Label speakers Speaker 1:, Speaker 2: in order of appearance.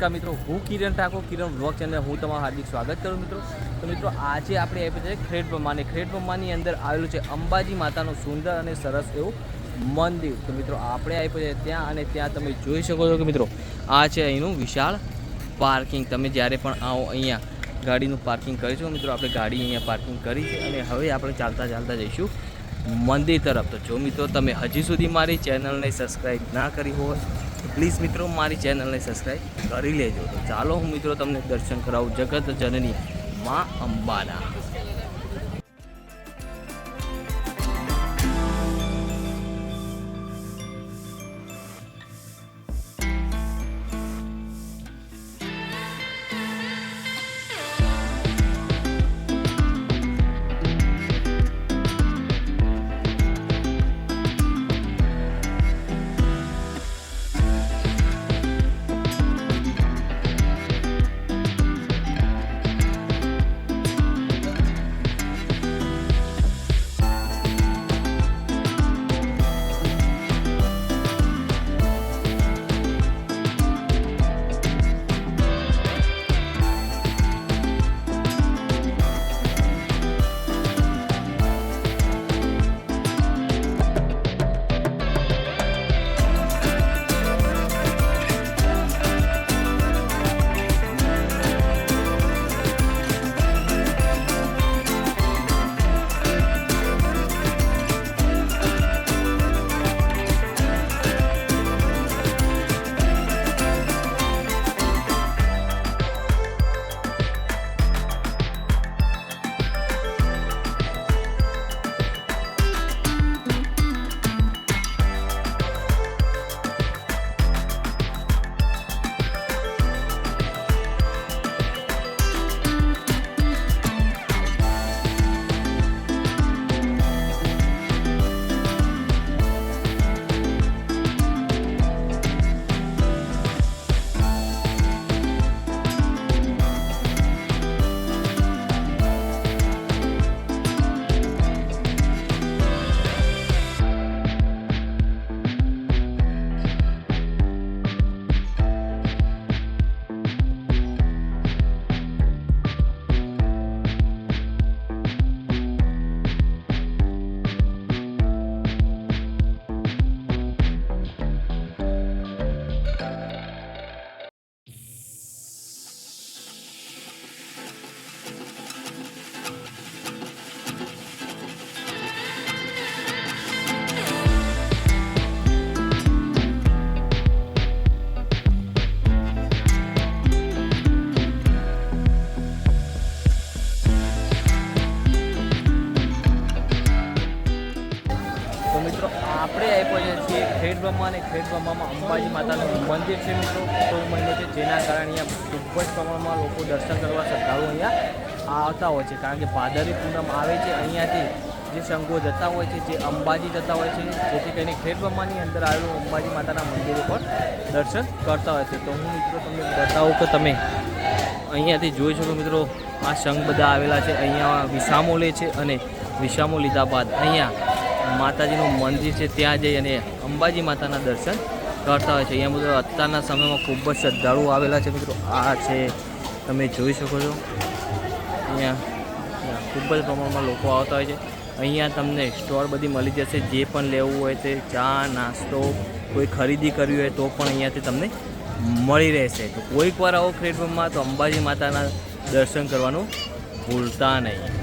Speaker 1: નમસ્કાર મિત્રો, હું કિરણ ઠાકોર, કિરણ વ્લોગ ચેનલ હું તમારું હાર્દિક સ્વાગત કરું મિત્રો. તો મિત્રો આજે આપણે આવી છે ખેડ બ્રહ્માની અંદર આવેલું છે અંબાજી માતાનું સુંદર અને સરસ એવું મંદિર. તો મિત્રો આપણે આવી છે ત્યાં, અને ત્યાં તમે જોઈ શકો છો કે મિત્રો આ છે અહીંનું વિશાળ પાર્કિંગ. તમે જ્યારે પણ આવો અહીંયા ગાડીનું પાર્કિંગ કરીશું મિત્રો. આપણે ગાડી અહીંયા પાર્કિંગ કરી છે અને હવે આપણે ચાલતા જઈશું મંદિર તરફ. તો જો મિત્રો તમે હજી સુધી મારી ચેનલને સબસ્ક્રાઈબ ના કરી હોય તો પ્લીઝ મિત્રો મારી ચેનલને સબસ્ક્રાઈબ કરી લેજો. તો ચાલો હું મિત્રો તમને દર્શન કરાવું જગત જનની માં અંબાના. આપણે આવી પહોંચ્યા છીએ ખેડ બ્રહ્મા, અને ખેડ બ્રહ્મામાં અંબાજી માતાનું મંદિર છે મિત્રો. તો મહિનો છે, જેના કારણે અહીંયા ખૂબ જ પ્રમાણમાં લોકો દર્શન કરવા શ્રદ્ધાળુ અહીંયા આવતા હોય છે. કારણ કે ભાદરવી પૂનમ આવે છે, અહીંયાથી જે સંઘો જતા હોય છે, જે અંબાજી જતા હોય છે, જેથી કરીને ખેડ બ્રહ્માની અંદર આવેલું અંબાજી માતાના મંદિરો પર દર્શન કરતા હોય છે. તો હું મિત્રો તમને બતાવું કે તમે અહીંયાથી જોઈ શકો મિત્રો, આ સંઘ બધા આવેલા છે. અહીંયા વિસામો લે છે, અને વિસામો લીધા બાદ અહીંયા માતાજીનું મંદિર છે, ત્યાં જઈ અને અંબાજી માતાના દર્શન કરતા હોય છે. અહીંયા બધું અત્યારના સમયમાં ખૂબ જ શ્રદ્ધાળુઓ આવેલા છે મિત્રો. આ છે, તમે જોઈ શકો છો, અહીંયા ખૂબ જ પ્રમાણમાં લોકો આવતા હોય છે. અહીંયા તમને સ્ટોર બધી મળી જશે, જે પણ લેવું હોય તે ચા નાસ્તો, કોઈ ખરીદી કરવી હોય તો પણ અહીંયાથી તમને મળી રહેશે. તો કોઈક વાર આવો ખેડ બ્રહ્મા તો અંબાજી માતાના દર્શન કરવાનું ભૂલતા નહીં.